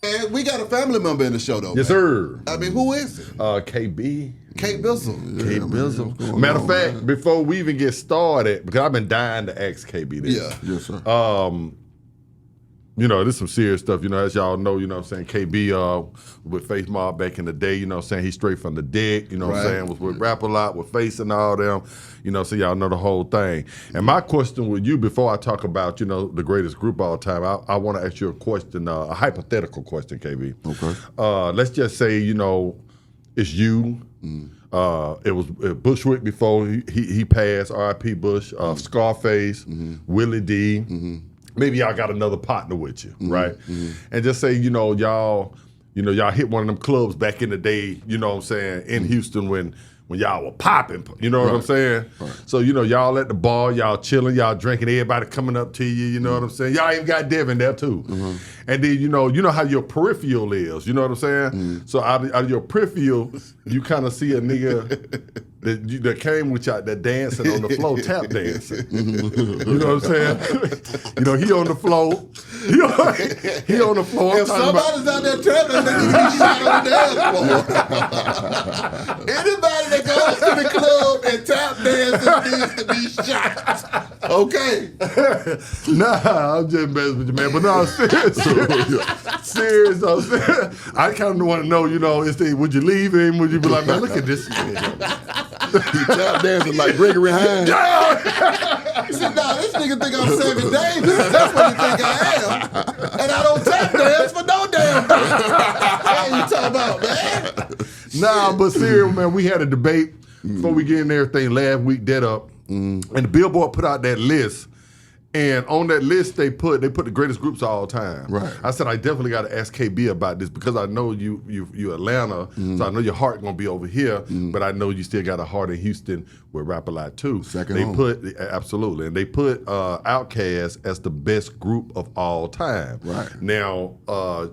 And we got a family member in the show, though. Yes, man. sir. I mean, who is it? KB. Kate Bissell. K Bizzle. Matter of fact, before we even get started, because I've been dying to ask KB this. Yeah. Yes, sir. You know, this is some serious stuff. You know, as y'all know, you know what I'm saying, KB with Face Mob back in the day, you know what I'm saying, he's straight from the deck, you know what I'm saying, was with Rap A Lot, with Face and all them, you know, so y'all know the whole thing. And my question with you, before I talk about, you know, the greatest group of all time, I want to ask you a question, a hypothetical question, KB. Okay. Let's just say, you know, it's you. It was Bushwick before he passed, R.I.P. Bush, Scarface, Willie D. Maybe y'all got another partner with you, right? And just say, y'all hit one of them clubs back in the day, you know what I'm saying, in Houston when y'all were popping, you know what I'm saying? So, y'all at the bar, y'all chilling, y'all drinking, everybody coming up to you, you know what I'm saying? Y'all even got Devin there too. And then, you know how your peripheral is, you know what I'm saying? So out of your peripheral, you kind of see a nigga that came with y'all that dancing on the floor, tap dancing. You know what I'm saying? He on the floor. He on the floor. If somebody's out there tapping, they need to be shot on the dance floor. Anybody that goes to the club and tap dances needs to be shot. Okay. Nah, I'm just messing with you, man. But no, I'm serious. I kind of want to know, would you leave him? Would you be like, man, look at this nigga. He tap dancing like Gregory Hines. He said, nah, this nigga think I'm Sammy Davis. That's what he think I am. And I don't tap dance for no damn thing. What are you talking about, man? Nah, but serious, man, we had a debate before we get in everything last week, and the Billboard put out that list. And on that list, they put the greatest groups of all time. Right. I said I definitely got to ask KB about this because I know you Atlanta, so I know your heart gonna be over here, but I know you still got a heart in Houston with Rap A Lot too. Second they home. Absolutely, and they put Outkast as the best group of all time. Right. Now,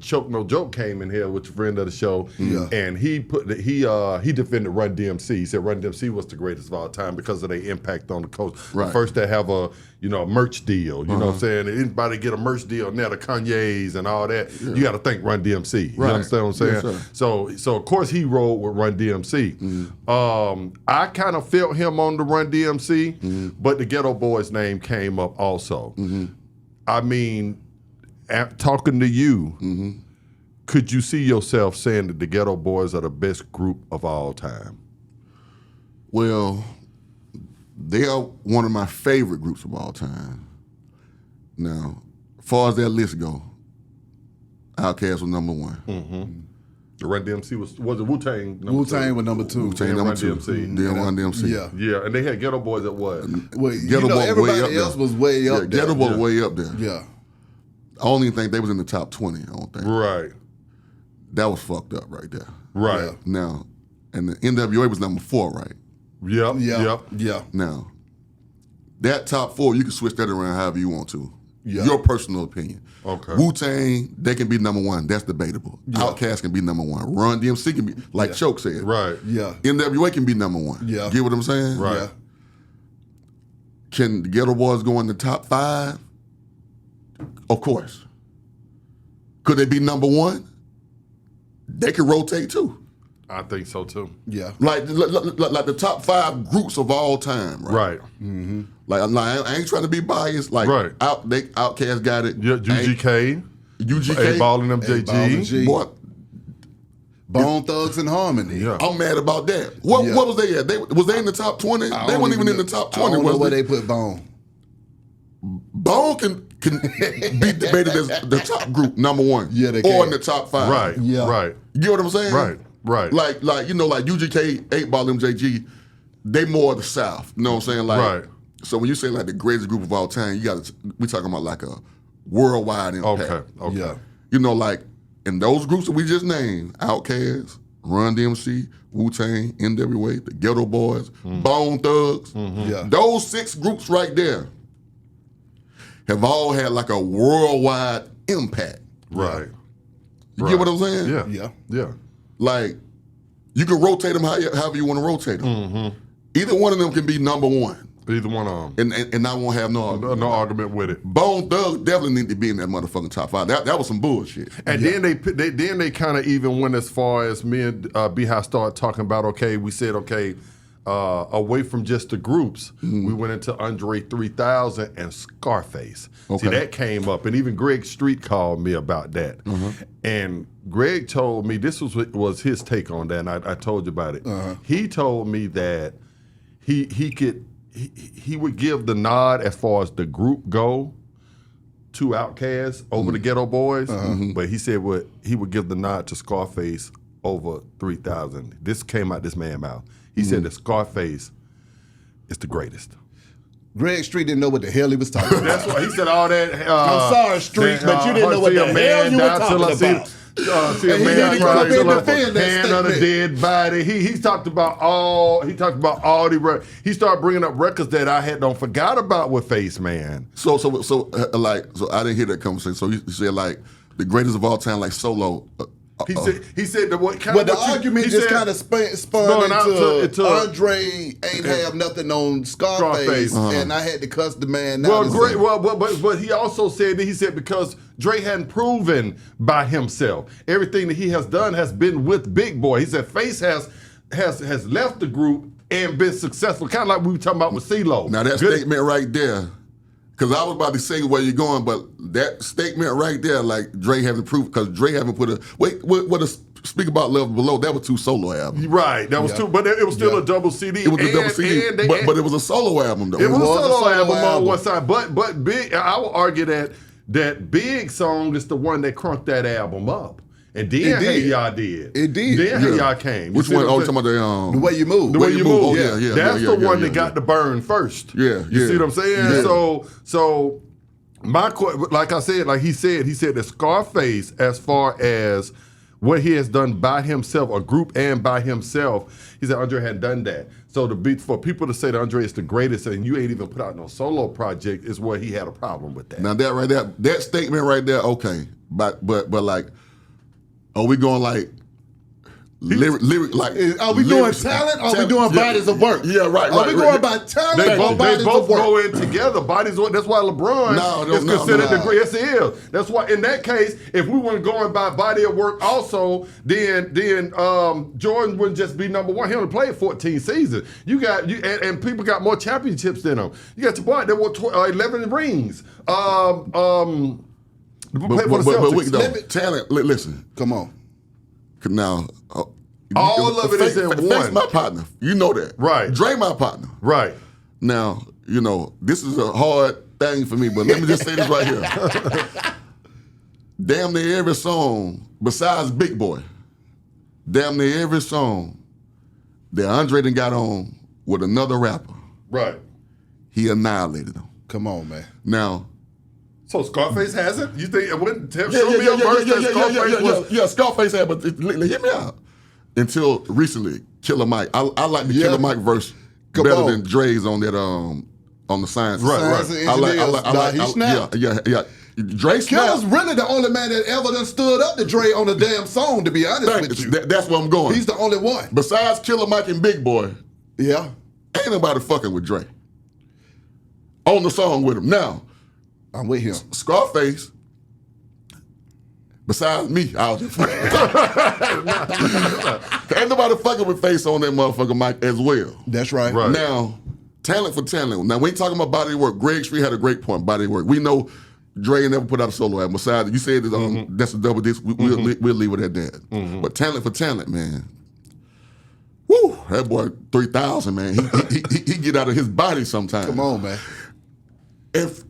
Choke No Joke came in here with a friend of the show, and he defended Run DMC. He said Run DMC was the greatest of all time because of their impact on the culture. Right. The first to have a merch deal, you know what I'm saying? Anybody get a merch deal now, the Kanye's and all that, you got to think Run DMC. You understand what I'm saying? Yes, so of course he rolled with Run DMC. I kind of felt him on the Run DMC, but the Geto Boyz name came up also. I mean, talking to you, could you see yourself saying that the Geto Boyz are the best group of all time? Well, they are one of my favorite groups of all time. Now, as far as that list go, Outkast was number one. The Run DMC was it Wu-Tang? Wu-Tang was number two. Wu-Tang Then number Run two. DMC. Then Run DMC. Yeah. Yeah, and they had Geto Boyz at what? Well, Ghetto Boy way everybody up else there. was way up there. Geto Boy way up there. Yeah. I don't even think they was in the top 20, I don't think. Right. That was fucked up right there. Right. Yeah. Now, and the NWA was number 4, right? Yep. Yeah. Yep. Yeah. Now, that top 4, you can switch that around however you want to. Yeah. Your personal opinion. Okay. Wu-Tang, they can be number 1. That's debatable. Outkast can be number 1. Run DMC can be, like Choke said. Right. Yeah. NWA can be number 1. Yeah. Get what I'm saying? Right. Yeah. Can the Geto Boyz go in the top 5? Of course. Could they be number 1? They could rotate too. I think so too. Yeah. Like the top 5 groups of all time, right? Right. Like I ain't trying to be biased. Like Right. Outkast got it. Yeah, UGK. UGK. A-Ball and Ball and MJG. G. Boy, Bone Thugs and Harmony. Yeah. I'm mad about that. What was they at? Was they in the top 20? I They don't weren't even in know- the top I 20. don't know Was where they? they put Bone. Bone can be debated as the top group, number 1. Yeah, they Or can. in the top 5. Right. Yeah. Right. You get what I'm saying? Right. Right. Like UGK, 8-Ball, MJG, they more of the South. You know what I'm saying? Like, Right. So when you say like the greatest group of all time, we talking about like a worldwide impact. Okay. Yeah. You know, like in those groups that we just named, Outkast, Run DMC, Wu-Tang, NWA, the Geto Boyz, Bone Thugs, Yeah. those 6 groups right there have all had like a worldwide impact. Right. You get what I'm saying? Yeah. Yeah. Yeah. Like, you can rotate them however you want to rotate them. Either one of them can be number 1. Either one of them. And I won't have no argument. No argument with it. Bone Thug definitely need to be in that motherfucking top 5. That was some bullshit. And then they kind of even went as far as me and B-High started talking about, okay, we said, okay, away from just the groups, we went into Andre 3000 and Scarface. Okay. See, that came up, and even Greg Street called me about that. And Greg told me, this was his take on that, and I told you about it. He told me that he would give the nod as far as the group go to Outkast over the Geto Boyz, but he said he would give the nod to Scarface over 3000. This came out this man's mouth. He said that Scarface is the greatest. Greg Street didn't know what the hell he was talking about. That's why he said all that. I'm sorry, Street, but you didn't know what the hell you were talking about. See a And he man didn't come in like defend that hand on a statement. dead body. He talked about all the he started bringing up records that I had don't forgot about with Face Man. So I didn't hear that conversation. So you said like the greatest of all time, like Solo. He said that what kind But of the argument just kind of spun into Andre ain't have nothing on Scarface, and I had to cuss the man out. But he also said that because Dre hadn't proven by himself. Everything that he has done has been with Big Boy. He said Face has left the group and been successful, kind of like we were talking about with CeeLo. Now that statement right there, because I was about to say where you're going, but that statement right there, like Dre haven't proved, because Dre haven't put Speak About Love Below, that was 2 solo albums. Right, that was 2, but it was still a double CD. It was a double CD, but it was a solo album though. It was a solo album on one side, but Big, I would argue that Big song is the one that crunked that album up. And then Hey Ya did. It did. Then Hey Ya came. Which one? Oh, talking about The Way You Move. The Way You Move. Oh, yeah. That's the one that got the burn first. Yeah. You see what I'm saying? Yeah. So my like I said, like he said that Scarface, as far as what he has done by himself, a group and by himself, he said Andre hadn't done that. So for people to say that Andre is the greatest and you ain't even put out no solo project is where he had a problem with that. Now that right there, that statement right there, okay, but like, are we going like lyric like? Are we doing talent? Or are we doing bodies of work? Yeah, right. Are we going by talent or bodies they both of work? go in together. Bodies of work. That's why LeBron is considered the greatest. Yes, he is. That's why in that case, if we weren't going by body of work also, then Jordan wouldn't just be number one. He only played 14 seasons. And people got more championships than him. You got your boy that won 11 rings. But talent. Listen, come on. Now, all of it is in one. Face my partner. You know that, right? Dre my partner, right? Now, this is a hard thing for me, but let me just say this right here. Damn near every song, besides Big Boy, damn near every song that Andre done got on with another rapper, right? He annihilated them. Come on, man. Now. So Scarface hasn't? You think it wouldn't show me a verse that Scarface was? Yeah, Scarface had, but hear me out. Until recently, Killer Mike. I like the Killer Mike verse better than Dre's on that on the Science. Right. I like. Yeah. Dre Killer's really the only man that ever done stood up to Dre on a damn song, to be honest with you. That's where I'm going. He's the only one. Besides Killer Mike and Big Boy, yeah, ain't nobody fucking with Dre. On the song with him. Now, I'm with him. Scarface, besides me, I was just ain't nobody fucking with Face on that motherfucker mic as well. That's right. Now, talent for talent. Now, we ain't talking about body of work. Greg Street had a great point, body of work. We know Dre never put out a solo album. Besides, you said that's a double disc. We'll leave it at that. But talent for talent, man. Woo, that boy 3000, man. He get out of his body sometimes. Come on, man.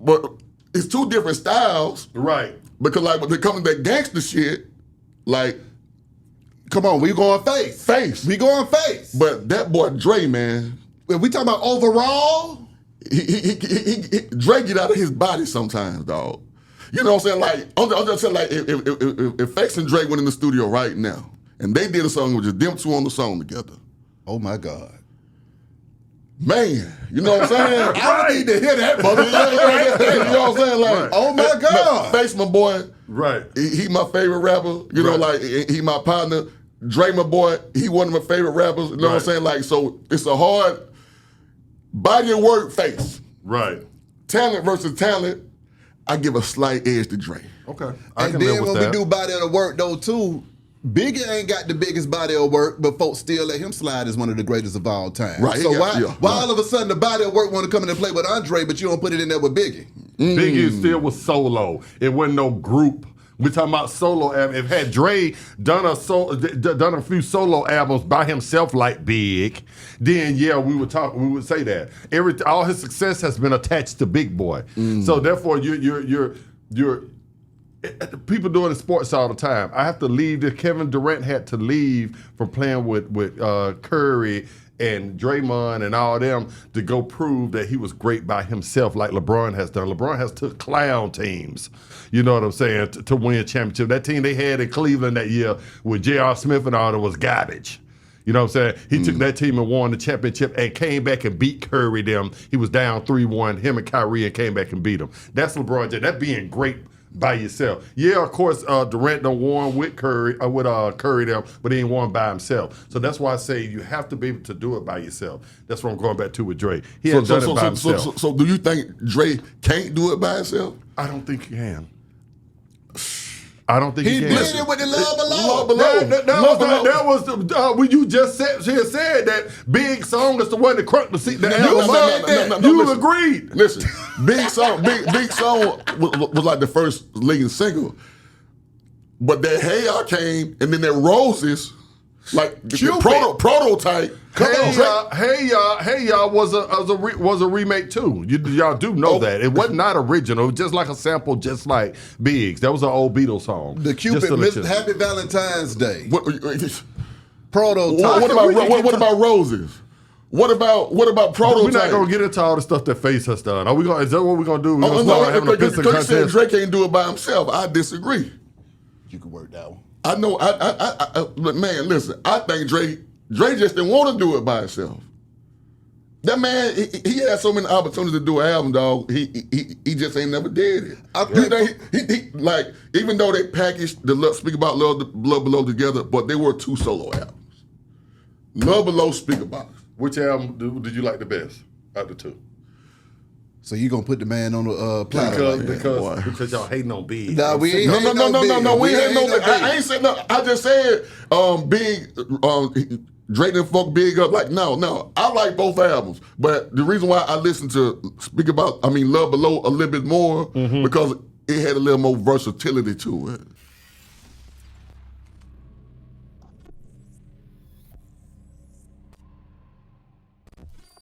But it's 2 different styles. Right. Because like when they come to that gangster shit, like, come on, we going face. We going face. But that boy Dre, man. If we talking about overall, Dre get out of his body sometimes, dog. You know what I'm saying? Like, I'm just saying, like, if Face and Dre went in the studio right now and they did a song with just them 2 on the song together. Oh my God. Man, you know what I'm saying? I need to hear that, brother. You know what I'm saying? Like, oh my God. Face, my boy. Right. He my favorite rapper. You know, like, he my partner. Dre, my boy, he one of my favorite rappers. You know what I'm saying? Like, so it's a hard body of work, face. Right. Talent versus talent, I give a slight edge to Dre. Okay. I And can live then with when that. we do body of the work though too, Biggie ain't got the biggest body of work, but folks still let him slide as one of the greatest of all time. Right, So why right. all of a sudden the body of work want to come in and play with Andre, but you don't put it in there with Biggie? Biggie still was solo. It wasn't no group. We're talking about solo album. If had Dre done a few solo albums by himself like Big, then yeah, we would say that. All his success has been attached to Big Boy. So therefore you're people doing in sports all the time. I have to leave. Kevin Durant had to leave from playing with Curry and Draymond and all them to go prove that he was great by himself like LeBron has done. LeBron has took clown teams, you know what I'm saying, to win a championship. That team they had in Cleveland that year with J.R. Smith and all that was garbage. You know what I'm saying? He took that team and won the championship and came back and beat Curry them. He was down 3-1, him and Kyrie, and came back and beat them. That's LeBron James. That being great by yourself. Yeah, of course, Durant done won with Curry them, but he ain't won by himself. So that's why I say you have to be able to do it by yourself. That's what I'm going back to with Dre. He hasn't done it by himself. So do you think Dre can't do it by himself? I don't think he can. I don't think He he did can. it with the Love Below. That was when you just said that Big Song is the one that cranked the seat. You agreed. Listen, Big Song was like the first leading single, but that Hey Ya came, and then that Roses, like the prototype. Hey Ya was a remake too. Y'all do know that it was not original, just like a sample, just like Biggs. That was an old Beatles song. The Cupid Happy Valentine's Day. Prototype. What about Roses? What about Prototype? We're not gonna get into all the stuff that Face has done. Is that what we're gonna do? We're gonna start having a pissing contest. You said Drake can't do it by himself. I disagree. You can work that one. I know. But man, listen. I think Drake just didn't want to do it by himself. That man, he had so many opportunities to do an album, dog. He just ain't never did it. I think he like, even though they packaged the Speak About Love Below together, but they were two solo albums. Love Below, Speak About. Which album did you like the best out of the two? So you gonna put the man on the platter because y'all hating on Big. Nah, we ain't no. We ain't no. I ain't said no. I just said Big. Drake didn't fuck Big up. Like no. I like both albums, but the reason why I listen to Love Below a little bit more because it had a little more versatility to it.